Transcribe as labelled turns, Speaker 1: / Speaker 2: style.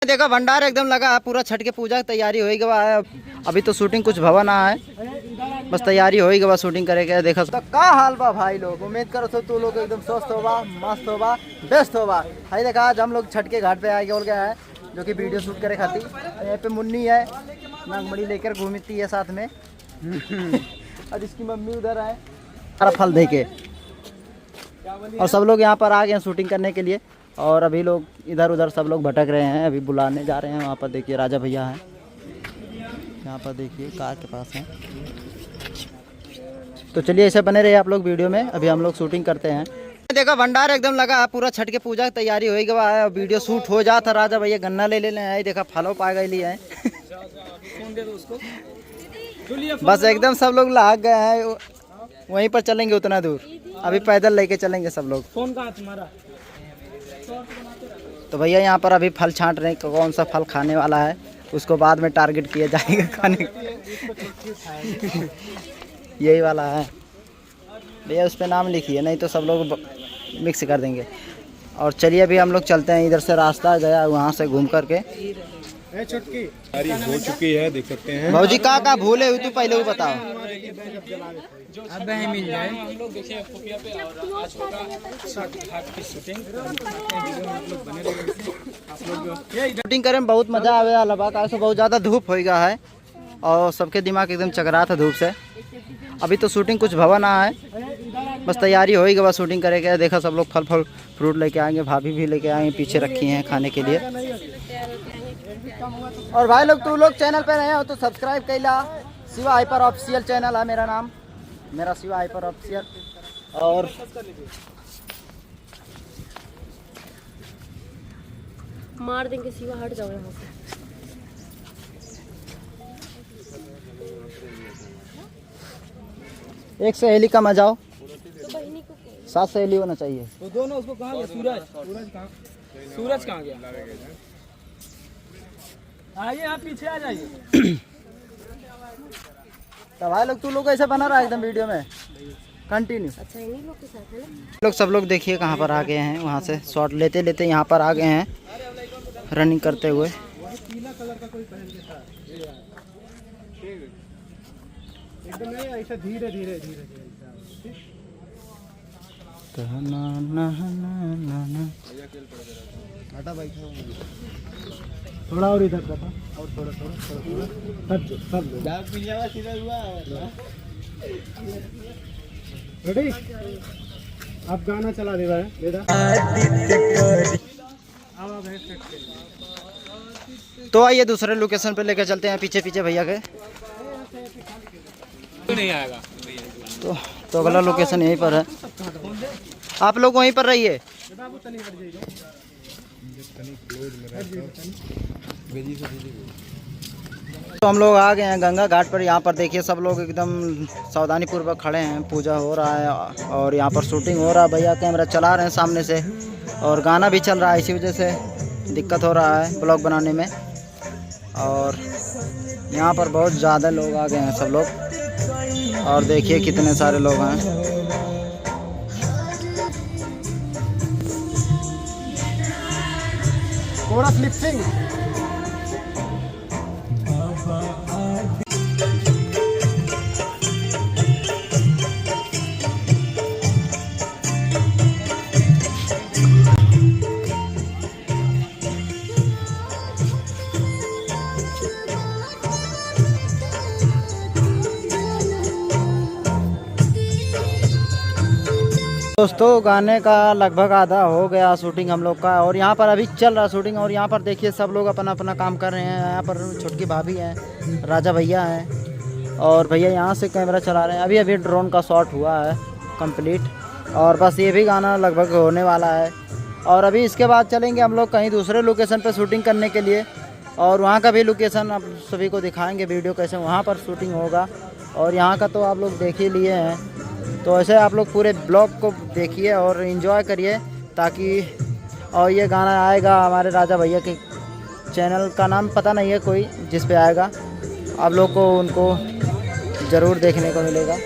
Speaker 1: देखो भंडार एकदम लगा है, पूरा छठ के पूजा की तैयारी हो गवा है। अभी तो शूटिंग कुछ भवन है, बस तैयारी हो गवा शूटिंग करेगा। देखो तो का हाल बा भाई लोग, उम्मीद करो तो तू लोग एकदम स्वस्थ होगा, मस्त होगा, बेस्ट होगा। भाई देखा आज हम लोग छठ के घाट पे आए और गया है, जो कि वीडियो शूट करे खाती। यहाँ पे मुन्नी है, नागमणी लेकर घूमती है साथ में और इसकी मम्मी उधर है सारा फल दे के। और सब लोग यहाँ पर आ गए हैं शूटिंग करने के लिए। और अभी लोग इधर उधर सब लोग भटक रहे हैं, अभी बुलाने जा रहे हैं। वहाँ पर देखिए राजा भैया हैं, यहाँ पर देखिए कार के पास हैं। तो चलिए ऐसे बने रहे आप लोग वीडियो में, अभी हम लोग शूटिंग करते हैं। देखो भंडार एकदम लगा है, पूरा छठ के पूजा की तैयारी हो गवा है। वीडियो शूट हो जाता, राजा भैया गन्ना ले लेने आए। देखा फलों पा गए लिए हैं बस एकदम सब लोग लाग गए हैं, वहीं पर चलेंगे उतना दूर, अभी पैदल लेके चलेंगे सब लोग। फोन कहाँ तुम्हारा? तो भैया यहाँ पर अभी फल छांट रहे हैं, कौन सा फल खाने वाला है उसको बाद में टारगेट किया जाएगा खाने यही वाला है भैया, उस पर नाम लिखिए, नहीं तो सब लोग मिक्स कर देंगे। और चलिए अभी हम लोग चलते हैं, इधर से रास्ता गया वहाँ से घूम करके।
Speaker 2: छुटकी हो चुकी है, देख सकते हैं।
Speaker 1: भाजी का भूले हुई तू पहले वो बताओ।
Speaker 3: अब मिल जाए
Speaker 1: शूटिंग करे में बहुत मजा आवे वाला बा, काहे से बहुत ज़्यादा धूप हो गया है और सबके दिमाग एकदम चकरा था धूप से। अभी तो शूटिंग कुछ भवन है, बस तैयारी हो गई, बस शूटिंग करेगा। देखा सब लोग फल फ्रूट लेके आएंगे, भाभी भी लेके आएंगे, पीछे रखी हैं खाने के लिए। और भाई लोग तू लोग चैनल पे नए हो तो सब्सक्राइब कैला, शिवा हाइपर ऑफिशियल चैनल है मेरा नाम, मेरा शिवा हाइपर ऑफिशियल। और
Speaker 4: मार देंगे शिवा, हट जाओ यहाँ से।
Speaker 1: एक सहेली का मजा आओ, 7 सहेली होना चाहिए।
Speaker 3: तो दोनों उसको कहाँ गया? सूरज कहाँ गया? आइए आप पीछे आ जाइए।
Speaker 1: तो भाई लोग तू लोग ऐसे बना रहा है एकदम वीडियो में कंटिन्यू।
Speaker 4: अच्छा इन्हीं लोग के साथ है ना?
Speaker 1: लोग सब लोग देखिए कहाँ पर आ गए हैं, वहाँ से शॉट लेते लेते यहाँ पर आ गए हैं रनिंग करते हुए।
Speaker 2: एकदम ऐसा धीरे धीरे धीरे थोड़ा और इधर करता और थोड़ा सब रेडी। अब गाना चला दे भाई बेटा।
Speaker 1: तो आइए दूसरे लोकेशन पे लेकर चलते हैं, पीछे पीछे भैया के।
Speaker 3: नहीं आएगा
Speaker 1: तो अगला लोकेशन यहीं पर है, आप लोग वहीं पर रहिए। तो हम लोग आ गए हैं गंगा घाट पर। यहाँ पर देखिए सब लोग एकदम सावधानी पूर्वक खड़े हैं, पूजा हो रहा है और यहाँ पर शूटिंग हो रहा है। भैया कैमरा चला रहे हैं सामने से और गाना भी चल रहा है, इसी वजह से दिक्कत हो रहा है ब्लॉग बनाने में। और यहाँ पर बहुत ज़्यादा लोग आ गए हैं सब लोग, और देखिए कितने सारे लोग हैं।
Speaker 2: थोड़ा फ्लिपिंग
Speaker 1: दोस्तों गाने का लगभग आधा हो गया शूटिंग हम लोग का, और यहाँ पर अभी चल रहा शूटिंग। और यहाँ पर देखिए सब लोग अपना अपना काम कर रहे हैं। यहाँ पर छोटकी भाभी हैं, राजा भैया हैं और भैया यहाँ से कैमरा चला रहे हैं। अभी अभी ड्रोन का शॉट हुआ है कंप्लीट, और बस ये भी गाना लगभग होने वाला है। और अभी इसके बाद चलेंगे हम लोग कहीं दूसरे लोकेशन पर शूटिंग करने के लिए, और वहाँ का भी लोकेशन आप सभी को दिखाएँगे वीडियो कैसे वहाँ पर शूटिंग होगा। और यहाँ का तो आप लोग देख ही लिए हैं, तो ऐसे आप लोग पूरे ब्लॉग को देखिए और इन्जॉय करिए ताकि। और ये गाना आएगा हमारे राजा भैया के चैनल का नाम पता नहीं है कोई, जिस पे आएगा आप लोग को उनको ज़रूर देखने को मिलेगा।